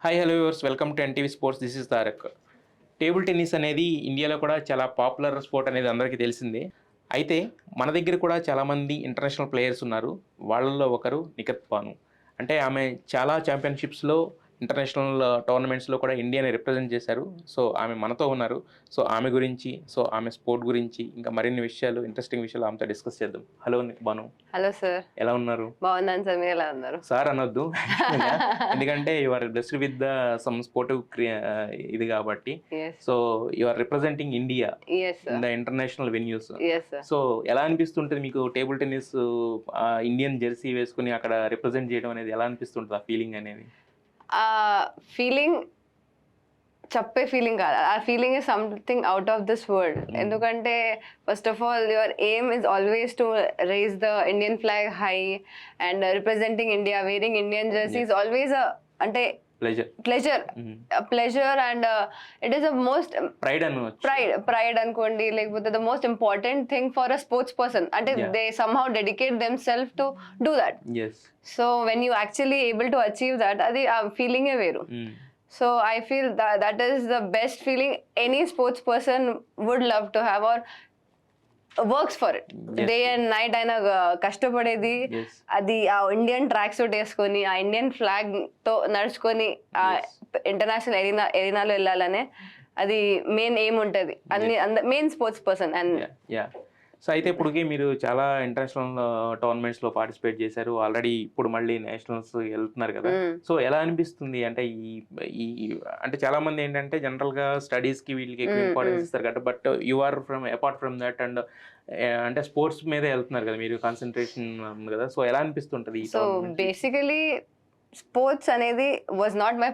Hi hello viewers, welcome to NTV sports. This is Tarak. Table tennis అనేది ఇండియాలో కూడా చాలా పాపులర్ స్పోర్ట్ అనేది అందరికీ తెలిసిందే. అయితే మన దగ్గర కూడా చాలామంది ఇంటర్నేషనల్ ప్లేయర్స్ ఉన్నారు. వాళ్ళల్లో ఒకరు నిఖత్ బాను. అంటే ఆమె చాలా ఛాంపియన్షిప్స్లో, ఇంటర్నేషనల్ టోర్నమెంట్స్లో కూడా ఇండియాని రిప్రజెంట్ చేశారు. సో ఆమె మనతో ఉన్నారు. సో ఆమె గురించి, సో ఆమె స్పోర్ట్ గురించి, ఇంకా మరిన్ని విషయాలు, ఇంట్రెస్టింగ్ విషయాలు ఆమెతో డిస్కస్ చేద్దాం. హలో బాను. హలో సార్, ఎలా ఉన్నారు? బాగున్నాను సార్, మీరు ఎలా ఉన్నారు? సార్ అనొద్దు, ఎందుకంటే you are blessed with the some sportive ఇది కాబట్టి. So you are representing India in the international venues. So ఎలా అనిపిస్తుంటుంది మీకు టేబుల్ టెన్నిస్ ఇండియన్ జెర్సీ వేసుకుని అక్కడ రిప్రజెంట్ చేయడం అనేది? ఎలా అనిపిస్తుంటుంది ఆ ఫీలింగ్ అనేది? ఫీలింగ్ చెప్పే ఫీలింగ్ కాదు, ఆ feeling is something out of this world. ఎందుకంటే first of all your aim is always to rise the Indian flag high and representing India, wearing Indian jersey is always అంటే pleasure and it is the most pride అనుకోండి, లేకపోతే the most important thing for a sports person. అంటే they somehow dedicate them self to do that. So when you actually able to achieve that, అది ఆ ఫీలింగే వేరు. So I feel that is the best feeling any sports person would love to have or works for it. Day and night ఆయన కష్టపడేది అది ఆ Indian track suit వేసుకొని, ఆ ఇండియన్ ఫ్లాగ్ తో నడుచుకొని ఆ ఇంటర్నేషనల్ ఎరీనాలో వెళ్ళాలనే అది మెయిన్ ఎయిమ్ ఉంటుంది అన్ని main sports person. And so అయితే ఇప్పటికి మీరు చాలా ఇంటర్నేషనల్ టోర్నమెంట్స్లో పార్టిసిపేట్ చేశారు ఆల్రెడీ. ఇప్పుడు మళ్ళీ నేషనల్స్ వెళ్తున్నారు కదా. సో ఎలా అనిపిస్తుంది అంటే ఈ అంటే చాలా మంది ఏంటంటే జనరల్గా స్టడీస్కి వీళ్ళకి ఎక్కువ ఇంపార్టెన్స్ ఇస్తారు కదా, but you are apart from that and అంటే స్పోర్ట్స్ మీద వెళ్తున్నారు కదా మీరు, కాన్సన్ట్రేషన్ ఉంది కదా. సో ఎలా అనిపిస్తుంటుంది? సో బేసికలీ స్పోర్ట్స్ అనేది was not my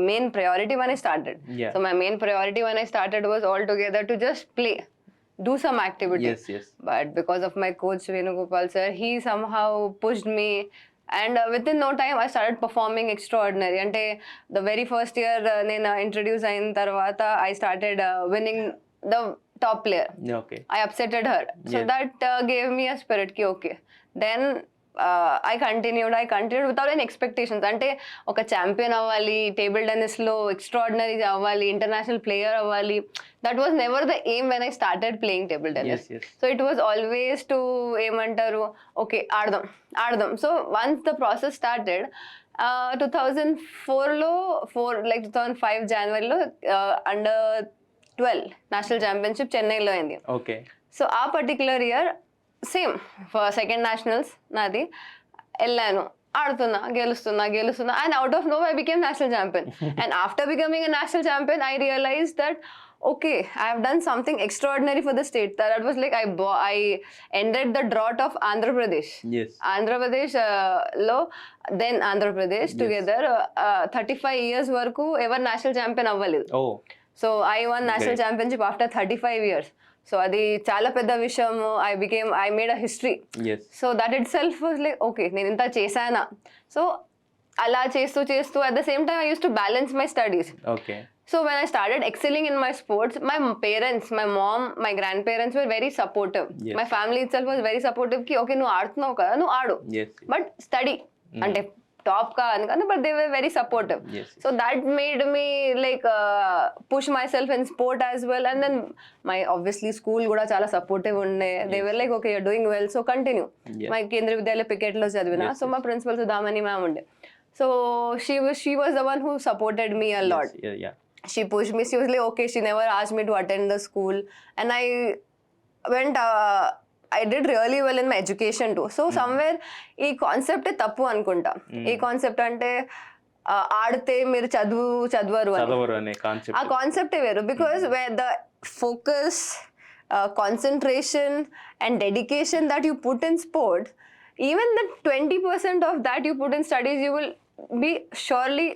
main priority when I started. So my main priority when I started was altogether to just play, do some activity. But because of my coach Venugopal sir, he somehow pushed me, and within no time I started performing extraordinary. Ante the very first year nenu introduce ayin tarvata I started winning the top player. I upsetted her. So that gave me a spirit ki okay, then I continued without any expectations. అంటే ఒక champion అవ్వాలి, table tennis లో extraordinary అవ్వాలి, international player అవ్వాలి, that was never the aim when I started playing table tennis. So it was always to ఏమంటారు, okay ఆడదాం. So once the process started 2004లో 2005 జనవరిలో అండర్-12 నేషనల్ ఛాంపియన్షిప్ చెన్నైలో అయింది. సో ఆ particular year same second nationals నాది, వెళ్ళాను, ఆడుతున్నా, గెలుస్తున్నా and out of no I became national champion. And after becoming a national champion I realise that okay, I have done something extraordinary for the state. That was like I ended the drought of Andhra Pradesh. Andhra Pradesh then Andhra Pradesh together 35 years వరకు ఎవరు national champion అవ్వలేదు. So I won national championship after 35 years. So అది చాలా పెద్ద విషయం. I made a history. So that itself was like okay, నేను ఇంత చేశానా. సో అలా చేస్తూ at the same time I used to balance my studies. So when I started excelling in my sports, my parents, my mom, my grandparents were very supportive. My family itself was very supportive ki okay, నువ్వు ఆడుతున్నావు కదా, నువ్వు ఆడు, but study అంటే top కా అని కాదు, but they were very supportive. So that made me like push myself in sport as well. And then my obviously school కూడా చాలా సపోర్టివ్ ఉండే. They were like okay, you're doing well, so continue. My Kendriya Vidyalaya పికెట్లో చదివిన. So మా principal Sudhamani ma'am ఉండే. So she was the one who supported me a lot. She pushed me. She was like okay, she never asked me to attend the school, and I went I did really well in my education too. So somewhere ఈ concept తప్పు అనుకుంటా. ఈ concept అంటే ఆడితే మీరు చదవరు అనే ఆ కాన్సెప్టే వేరు. Because wear the focus, concentration and dedication that you put in sport, even the 20% of that you put in studies, you will be surely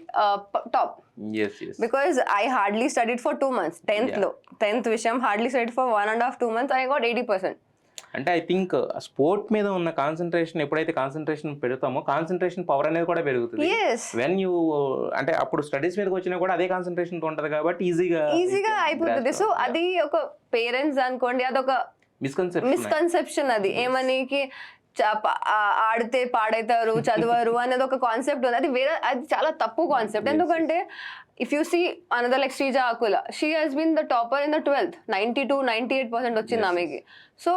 top. Because I hardly studied for 2 months. 10th విషయం hardly studied for 1.5-2 months. I got 80%. అంటే I think sport మీద ఉన్న concentration, ఎప్పుడైతే concentration పెడతామో concentration power అనేది కూడా పెరుగుతుంది. When you అంటే అప్పుడు స్టడీస్ మీదకి వచ్చినా కూడా అదే కాన్సన్ట్రేషన్ ఉంటుంది కాబట్టి ఈజీగా అయిపోతుంది. సో అది ఒక పేరెంట్స్ అనుకోండి, అదొక మిస్కన్సెప్షన్. అది ఏమనికి ఆడితే పాడైతారు చదవరు అనేది ఒక కాన్సెప్ట్ ఉంది. అది చాలా తప్పు కాన్సెప్ట్. ఎందుకంటే if you see another like Sreeja Akula, she has been the topper in the 12th, 92-98% వచ్చింది ఆమెకి. So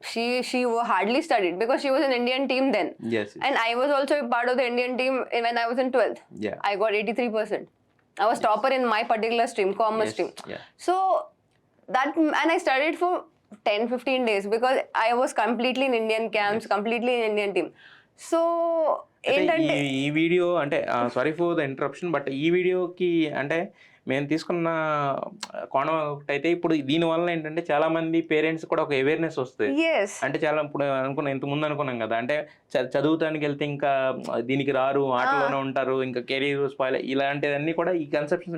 she hardly studied because she was an Indian team then. Yes. And I was also a part of the Indian team when I was in 12th. Yeah. I got 83%. I was topper in my particular stream, commerce stream. Yeah. So that, and I studied for 10-15 days because I was completely in Indian camps, completely in Indian team. So ఏంటంటే ఈ video అంటే sorry for the interruption, but ఈ వీడియోకి అంటే మేము తీసుకున్న కోణం ఒకటైతే ఇప్పుడు దీనివల్ల ఏంటంటే చాలా మంది పేరెంట్స్ కూడా ఒక అవేర్నెస్ వస్తుంది. అంటే చాలా ఇప్పుడు ఇంతకుముందు అనుకున్నాం కదా, అంటే చదువుతానికి వెళ్తే ఇంకా దీనికి రారు, ఆటలోనే ఉంటారు, ఇంకా కెరీర్ స్పాయిల్, ఇలాంటివన్నీ కూడా ఈ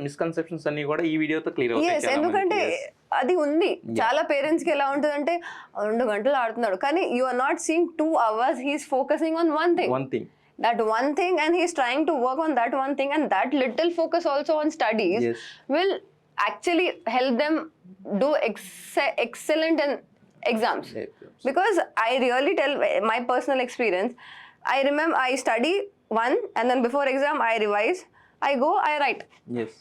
మిస్కన్సెప్షన్స్ అన్ని కూడా ఈ వీడియోతో క్లియర్ అవుతాయి. ఎందుకంటే అది ఉంది చాలా పేరెంట్స్ కి ఎలా ఉంటుంది అంటే 2 గంటలు ఆడుతున్నాడు, కానీ you are not seeing 2 hours he's focusing on one thing. That one thing, and he's trying to work on that one thing, and that little focus also on studies will actually help them do excellent in exams. Because I really tell my personal experience, I remember I study one and then before exam I revise, I go, I write. Yes.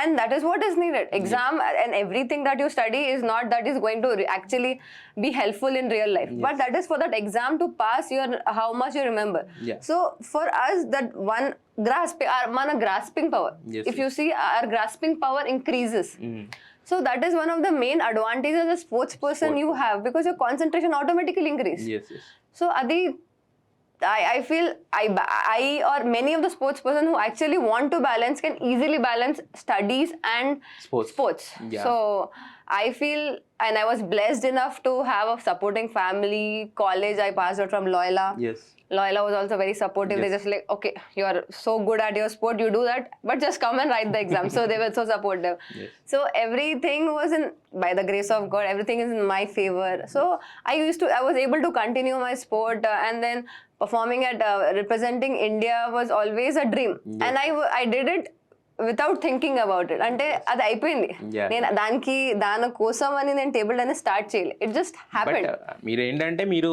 And that is what is needed. Exam and everything that you study is not that is going to actually be helpful in real life. But that is for that exam to pass your how much you remember. So for us, that one grasping power. If you see, our grasping power increases. So that is one of the main advantages as a sports person you have, because your concentration automatically increases. So adi I feel I or many of the sports person who actually want to balance can easily balance studies and sports. So I feel, and I was blessed enough to have a supporting family. College I passed out from Loyola. Loyola was also very supportive. They just like, okay, you are so good at your sport, you do that, but just come and write the exam. So they were so supportive. So everything was by the grace of God, everything is in my favor. So I was able to continue my sport, and then performing at representing India was always a dream. And I did it without thinking about it. అంటే అది అయిపోయింది, నేను దాని కోసం అని నేను table tennis start చేయలేదు. It just happened. మీరు ఏంటంటే మీరు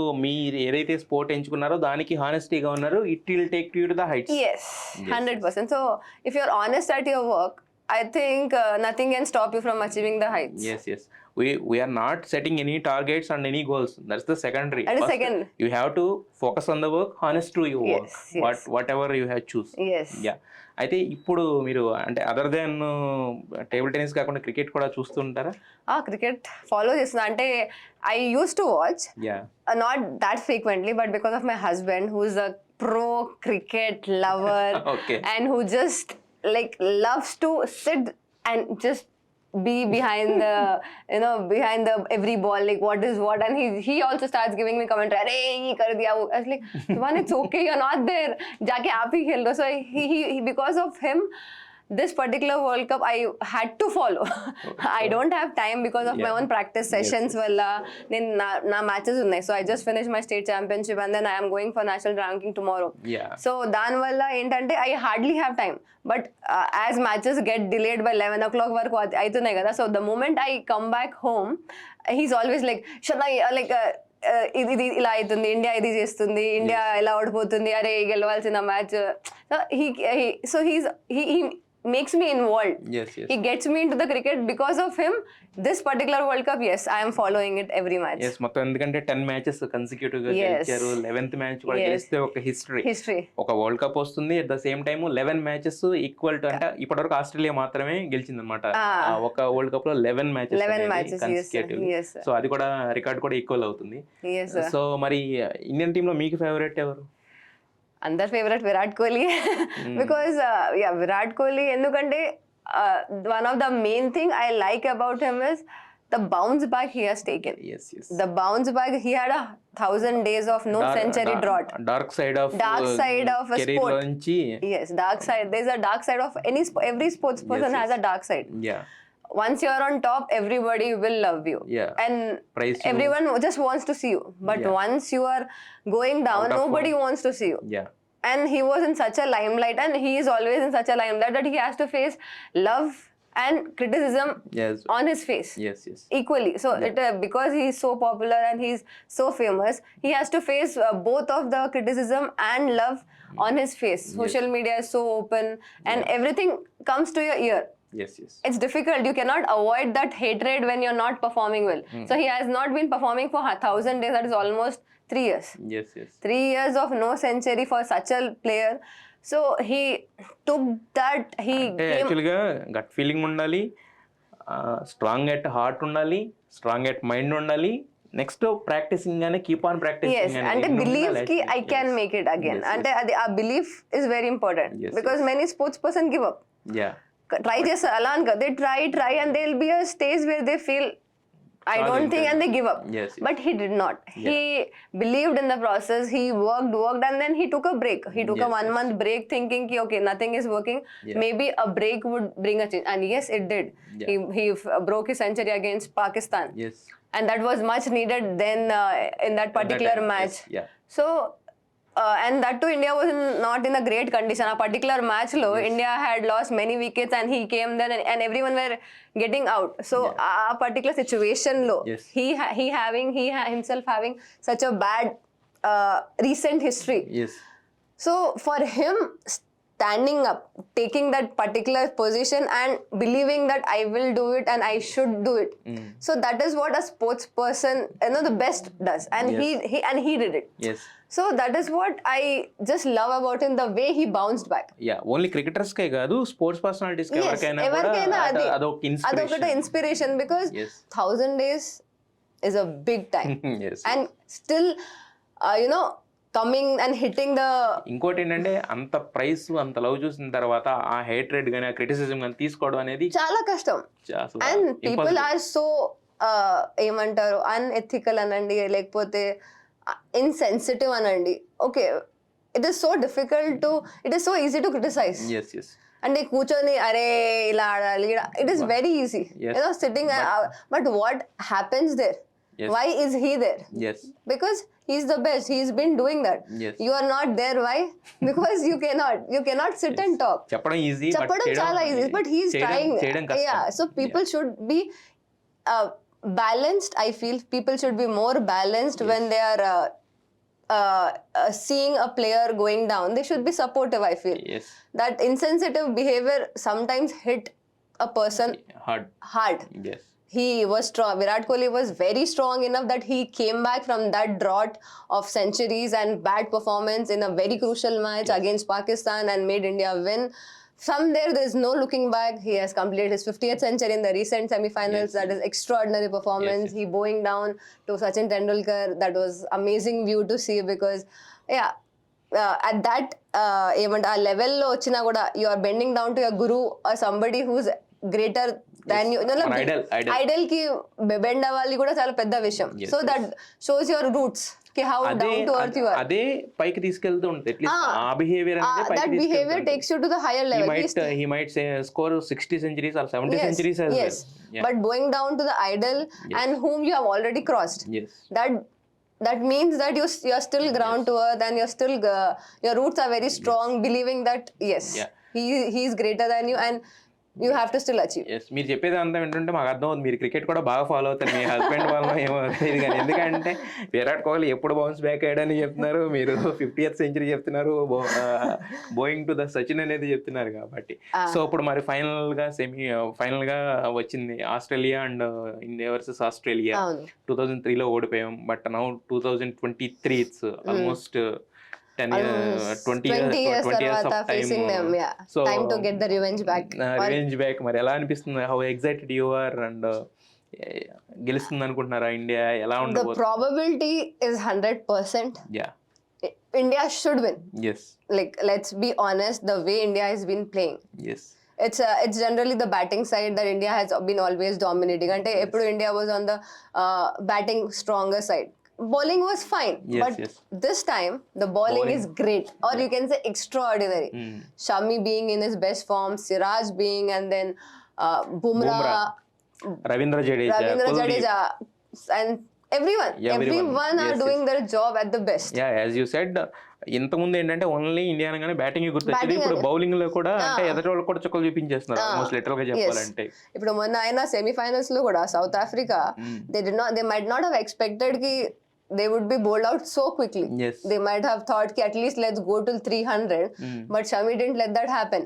ఏదైతే స్పోర్ట్ ఎంచుకున్నారో దానికి హానెస్టీగా ఉన్నారు. It will take you to the heights. yes 100%. So if you are honest at your work, I think nothing can stop you from achieving the heights. Yes. We are not setting any targets and any goals. That's the secondary. That is second. You have to focus on the work, honest to your work. Whatever you have choose. Yeah. అయితే ఇప్పుడు మీరు అంటే other then table tennis కాకుండా cricket కూడా చూస్తుంటారా? Cricket follow చేస్తున్నా. అంటే I use to watch, not that frequently, but because of my husband who is a pro cricket lover and who just like loves to sit and just be behind the every ball, like what is what, and he also starts giving me commentary, "Arey ye kar diya wo." I was like, "Man, it's okay, you're not there, jaake aap hi khel lo." So he because of him, this particular World Cup I had to follow. I don't have time because of my own practice sessions valla. Na matches unnai, so I just finished my state championship and then I am going for national ranking tomorrow. So dan valla entante I hardly have time, but as matches get delayed by 11 o'clock varaku aitunnai kada. So the moment I come back home, he's always like, "Shana, like ఇది ఇలా అవుతుంది, India ఇది చేస్తుంది, India ఎలా ఓడిపోతుంది, అరే గెలవాల్సిన match." So he makes me involved. He gets me into the cricket. Because of him, this particular World Cup, yes, I am following it every match. మొత్తం ఎందుకంటే 10 మ్యాచెస్ కన్సిక్యూటివ్ గా గెలిచారు. 11th మ్యాచ్ కూడా గెలిస్తే ఒక హిస్టరీ, ఒక world cup వస్తుంది. At the same time 11 matches equal to, అంటే ఇప్పటివరకు ఆస్ట్రేలియా మాత్రమే గెలిచింది అనమాట ఒక వరల్డ్ కప్ లో 11 మ్యాచెస్ కన్సిక్యూటివ్. సో అది కూడా రికార్డ్ కూడా ఈక్వల్ అవుతుంది. సో మరి ఇండియన్ టీమ్ లో మీకు ఫేవరెట్ ఎవరు? అందరి ఫేవరెట్ విరాట్ కోహ్లీ. బికాస్ విరాట్ కోహ్లీ ఎందుకంటే one of the main thing I like about him is the bounce back he has taken. The bounce back, he had 1,000 days of no century drought. Dark side of a sport. Yes, dark side. There's a dark side of every sports person has a dark side. Once you're on top, everybody will love you. And praise everyone just wants to see you. But once you are going down, nobody wants to see you. And he was in such a limelight, and he is always in such a limelight that he has to face love and criticism Yes. on his face Yes. Yes. equally. So because he is so popular and he's so famous, he has to face both of the criticism and love on his face. Social media is so open and everything comes to your ear. Yes. Yes. It's difficult. You cannot avoid that hatred when you're not performing well. So he has not been performing for 1,000 days. That is almost 3 years. Yes. Yes. 3 years of no century for such a player. So he took that. He అంటే came. యాక్చువల్గా gut feeling ఉండాలి, strong at heart ఉండాలి, strong at mind ఉండాలి, next practicing గానే keep on Yes, practicing and believe ki I can make it again. And a belief is very important Yes, because many sports person give up. Yeah Try చేస్తారు అలా అనుకో, they try and there will be a stage where they feel I don't think and they give up. Yes, yes. But he did not. He believed in the process. He worked and then he took a break. He took a 1 month break thinking ki okay, nothing is working. Maybe a break would bring a change. And yes, it did. He broke his century against Pakistan. Yes And that was much needed then in that particular match. Yeah So, and that too, India was not in a great condition. A particular match, India had lost many wickets, and he came there, and everyone were getting out. So, a particular situation, Yes. himself having such a bad recent history. Yes So, for him standing up, taking that particular position, and believing that I will do it and I should do it. So that is what a sports person, the best does, and he did it. Yes So that is what I just love about him, the way he bounced back. Yeah only క్రికెటర్స్కే కాదు, sports personalities Yes, ఎవరికైనా ఎవరికైనా కూడా అది- అదొక అదొకటి inspiration because Yes. 1,000 days is a big time. Yes And still, coming and hitting the ఇంకోటి ఏంటంటే అంత ప్రైస్ అంత లవ్ చూసిన తర్వాత ఆ హేట్రెడ్ కానీ ఆ క్రిటిసిజం కానీ తీసుకోవడం అనేది చాలా కష్టం. అసలు And people are so ఏమంటారు అన్ఎథికల్ అనండి, లేకపోతే ఇన్సెన్సిటివ్ అనండి. Okay, it is so it is so easy to criticise. Yes yes అంటే కూర్చొని అరే ఇలా ఆడాలి, it is very easy sitting. But what happens there? Yes. Why is he there? Yes Because he's the best. He's been doing that. Yes. You are not there. Why? Because you cannot sit and talk. చెప్పడం easy, చెప్పడం చాలా easy, but he's trying. Yeah, so people should be balanced. I feel people should be more balanced when they are seeing a player going down. They should be supportive, I feel. Yes That insensitive behavior sometimes hit a person hard. Yes He was strong. Virat Kohli was very strong enough that he came back from that drought of centuries and bad performance in a very crucial match against Pakistan and made India win. From there is no looking back. He has completed his 50th century in the recent semi-finals. That is extraordinary performance. He bowing down to Sachin Tendulkar. That was amazing view to see because, at that a level lo ochina kuda you are bending down to your guru or somebody who's greater than you. Idol ki bend అవ్వాలి కూడా చాలా పెద్ద విషయం. So that shows your roots, how down to earth you are. అదే పైకి తీసుకెళ్తూ ఉంటుంది. At least ఆ బిహేవియర్ అనేది That behavior takes you to the higher level. he might say score 60 centuries or 70 centuries as Yes. well. But going down to the idol and whom you have already crossed, Yes. that means that you're still ground to earth and you're still your roots are very strong, believing that yes, he is greater than you and you have to still achieve. Yes, మీరు చెప్పేది అంతా వింటుంటే మాకు అర్థం అవుతుంది మీరు cricket కూడా బాగా ఫాలో అవుతారు. మీ హస్బెండ్ వల్ల ఏమో తెలియదు కానీ, ఎందుకంటే విరాట్ కోహ్లీ ఎప్పుడు బౌన్స్ బ్యాక్ అయ్యాడని చెప్తున్నారు, మీరు 50th సెంచరీ చెప్తున్నారు, బోయింగ్ టు ద సచిన్ అనేది చెప్తున్నారు కాబట్టి. సో ఇప్పుడు మరి ఫైనల్ గా వచ్చింది Australia and India versus Australia. 2003లో ఓడిపోయాం, but now 2023 it's almost 20 years of time. Facing them, So time to get the revenge back. Revenge back. మరి ఎలా అనిపిస్తుంది? How excited you are and గెలుస్తుంది అనుకుంటున్నారా ఇండియా? ఎలా The ఉండబోతుంది? probability is 100%. Yeah India should win. Yes Like, let's be honest, the way India has been playing, yes it's generally the batting side that India has been always dominating. Ante eppudu India was on the batting stronger side. Bowling was fine, but this time the bowling is great, or you can say extraordinary. Shami being in his best form, Siraj being, and then Bumrah, Ravindra Jadeja, and everyone are doing their job at the best. Yeah as you said ఇంతకుముందు ఏంటంటే only India అనగానే batting గుర్తొచ్చింది. ఇప్పుడు bowling లో కూడా అంటే ఎదుటి వాళ్ళు కూడా చుక్కలు చూపించేస్తున్నారు ఆల్మోస్ట్ లిటరల్ గా చెప్పాలంటే. ఇప్పుడు మొన్న అయినా సెమీఫైనల్స్ లో కూడా south Africa they might not have expected కి they would be bowled out so quickly. Yes. They might have thought ki at least let's go to 300, but Shami didn't let that happen.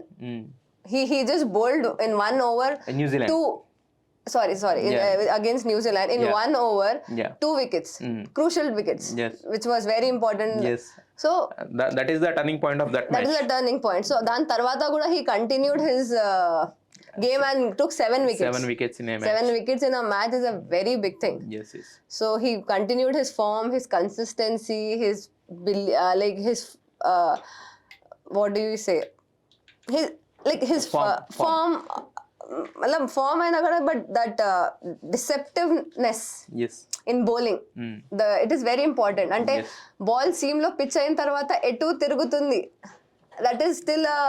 He just bowled in 1 over New Zealand. Against New Zealand in 1 over 2 wickets, crucial wickets, which was very important. Yes. So that is the turning point of that match. That is the turning point. So dan tarvata kuda he continued his game and took 7 wickets. 7 wickets in a match. 7 wickets in a match is a very big thing. Yes. So he continued his form, his consistency, his what do you say? His form. Form aina kada, but that deceptiveness. Yes. In bowling, it is very important. Ante ball seam lo pitch ayin tarvata etu tirugutundi. That is still a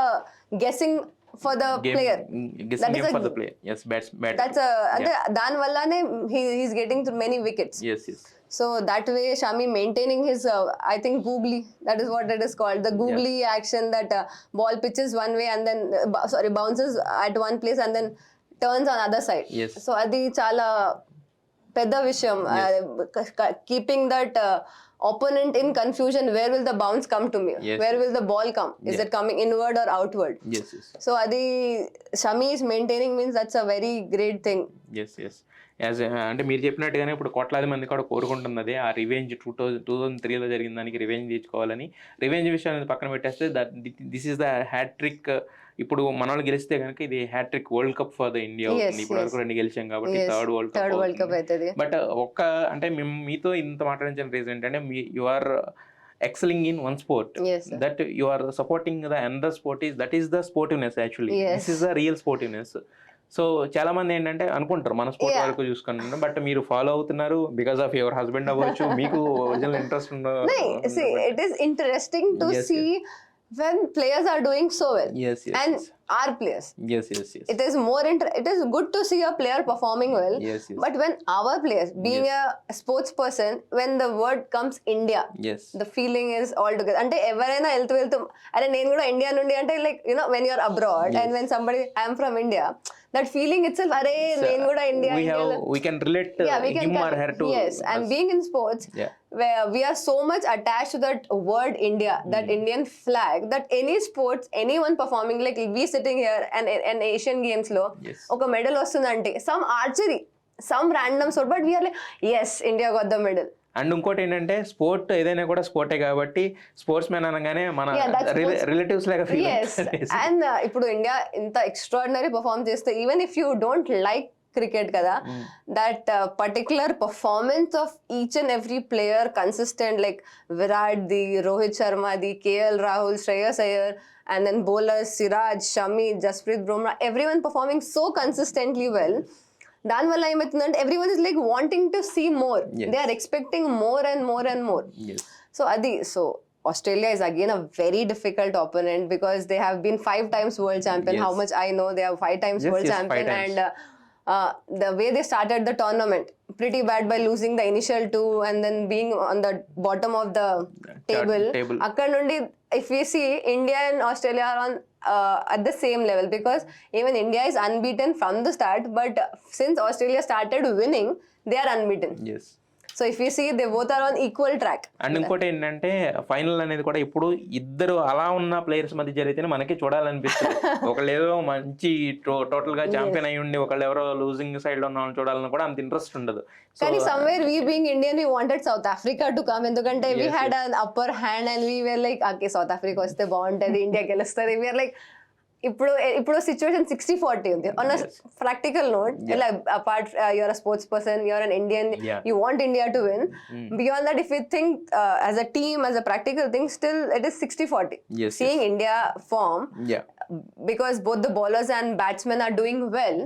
guessing for the player. Guessing game for the player. Yes, bat. That's ante dan vallane he's getting to many wickets. Yes. So that way Shami maintaining his I think googly, that is what it is called, the googly action, that ball pitches one way and then bounces at one place and then turns on other side. Yes. So adi chala pedda vishayam, keeping that opponent in confusion. Where will the bounce come to me? Yes. Where will the ball come? Is it coming inward or outward? Yes. So adi Shami is maintaining means that's a very great thing. Yes. అంటే మీరు చెప్పినట్టుగానే ఇప్పుడు కోట్లాది మంది కూడా కోరుకుంటున్నది ఆ revenge 2003లో జరిగిన దానికి రివెంజ్ తీసుకోవాలని. రివెంజ్ విషయాన్ని పక్కన పెట్టేస్తే దిస్ ఈస్ ద హ్యాట్రిక్. ఇప్పుడు మన వాళ్ళు గెలిస్తే కనుక ఇది hat-trick world cup for the India అవుతుంది. ఇప్పుడు వరకు 2 గెలిచాం కాబట్టి థర్డ్ వరల్డ్ కప్ అవుతుంది. బట్ అంటే మేము మీతో ఇంత మాట్లాడించిన రీజన్ ఏంటంటే you are excelling in one sport. Yes, that you are supporting the another sport that is the sportiveness actually. This is the real sportiveness. So చాలా మంది ఏంటంటే అనుకుంటారు మన స్పోర్ట్ వరకు చూసుకుంటున్నారు, బట్ మీరు ఫాలో అవుతున్నారు బికాస్ ఆఫ్ యువర్ హస్బెండ్ అవ్వచ్చు, మీకు original interest it is interesting to see when players are doing so well. Yes. And our players. Yes. It is it is good to see a player performing well. Yes. But when our players, being a sports person, when the word comes India, the feeling is all together. Ante evaraina velthu are nenu kuda India nundi ante, like, you know, when you are abroad and when somebody I am from India, that feeling itself, are nenu kuda India, we can relate him or her to. Yes, and being in sports, where we are so much attached to that word India, that Indian flag, that any sports, anyone performing, like we sitting here and Asian Games lo oka medal vastundante, some archery, some random sport, but we are like, yes, India got the medal. And ఇంకోటి ఏంటంటే sport ఏదైనా కూడా స్పోర్టే కాబట్టి sports man అనగానే మన relatives లాగా feel. And ఇప్పుడు India ఇంత ఎక్స్ట్రాడినరీ పర్ఫార్మ్ చేస్తే, even if you don't like cricket kada, that particular performance of each and every player consistent, like Virat di, Rohit Sharma di, KL Rahul, Shreyas Iyer, and then bowlers Siraj, Shami, Jasprit Bumrah, everyone performing so consistently well. Dan valla ematundante everyone is like wanting to see more. They are expecting more and more and more. So adi, so Australia is again a very difficult opponent because they have been 5 times world champion. How much I know, they have 5 times world champion, and the way they started the tournament pretty bad by losing the initial 2 and then being on the bottom of the table. Akkad nundi if we see, India and Australia are on at the same level, because even India is unbeaten from the start, but since Australia started winning, they are unbeaten. So if you see, they both are on equal track. And ఇంకోటి ఏంటంటే final అనేది కూడా ఇప్పుడు ఇద్దరు అలా ఉన్న players మధ్య జరిగితేనే మనకి చూడాలనిపిస్తుంది. ఒకళ్ళు ఏదో మంచి టోటల్ గా ఛాంపియన్ అయి ఉండి ఒకళ్ళు ఎవరో లూజింగ్ సైడ్ లో ఉన్న వాళ్ళని చూడాలని కూడా అంత ఇంట్రెస్ట్ ఉండదు. కానీ somewhere we being Indian, we wanted South Africa to come, ఎందుకంటే we had an upper hand and we were like, okay, South Africa వస్తే బాగుంటది, ఇండియా గెలుస్తుంది. We are like, ఇప్పుడు సిచ్యువేషన్ 60-40 ఉంది. On a practical note, like, apart you're a sports person, you're an Indian, you want India to win. Beyond that, if you think as a team, as a practical thing, still it is 60-40. Seeing India form, because both the bowlers and batsmen are doing well,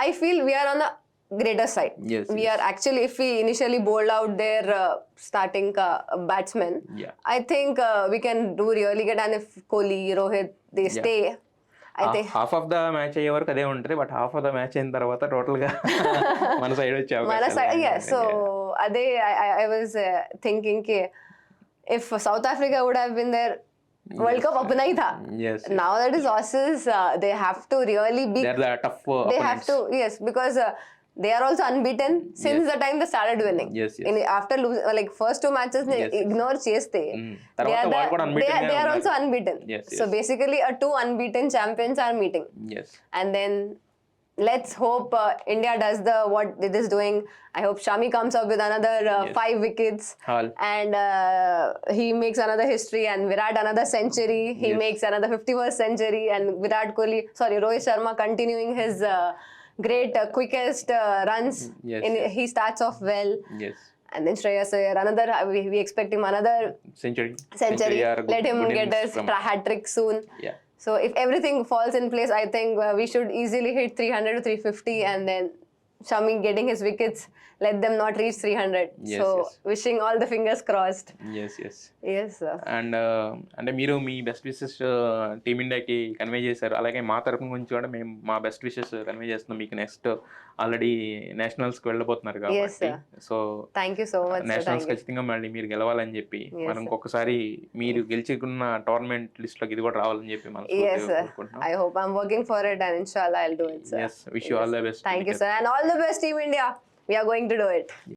I feel we are on a greater side. We are actually, if we initially bowled out their starting batsmen, I think we can do really good. And if Kohli, Rohit, they stay, I think half of the match అయ్యే వరకు అదే ఉంటుంది, but half of the match అయిన తర్వాత total గా మన side వచ్చే అవకాశం. So అదే I was thinking if South Africa would have been there, World Cup apna hi tha. Yes. Now that is Aussies, they have to really be. They're the tough They have opponents. to, yes, because they are also unbeaten since the time they started winning. Yes, yes. After losing, like first 2 matches ని Yes, yes. ignore చేస్తే తర్వాత వాళ్ళు కూడా unbeaten గా they are also ఉన్నారు. unbeaten. Yes, So yes. basically, 2 unbeaten champions are meeting, Yes. and then let's hope India does what it is doing. I hope Shami comes up with another Yes. 5 wickets Hall. and he makes another history, and Virat another century. He Yes. makes another 51st century, and Rohit Sharma continuing his great quickest runs. Yes, In, yes. he starts off well. Yes. And then Shreyas Iyer, another, we expect him another Century. century. or Let him good get innings a from- hat trick soon. Yeah. So if everything falls in place, I think we should easily hit 300 to 350, and then Shami getting his wickets, let them not reach 300. Yes, So yes. wishing all the fingers crossed. Yes, yes. Yes, sir. And అంటే మీరు మీ best wishes టీమిండియాకి convey చేశారు, అలాగే మా తరపు నుంచి కూడా మేము మా బెస్ట్ విషెస్ కన్వే చేస్తున్నాం. మీకు నెక్స్ట్ ఆల్రెడీ నేషనల్స్కి వెళ్ళబోతున్నారు కాబట్టి sir. So Thank you so much, sir. Nationals Thank you. ఖచ్చితంగా మళ్ళీ మీరు గెలవాలని చెప్పి Yes, మనం sir. ఇంకొకసారి మీరు గెలిచుకున్న టోర్నమెంట్ లిస్ట్లోకి ఇది కూడా రావాలని చెప్పి మనం Yes, sir. కోరుకుంటున్నాం. I hope I'm working for it, and inshallah I'll do it, sir. Yes, wish you all the best. Thank you, sir. And all the best, Team India. We are going to do it.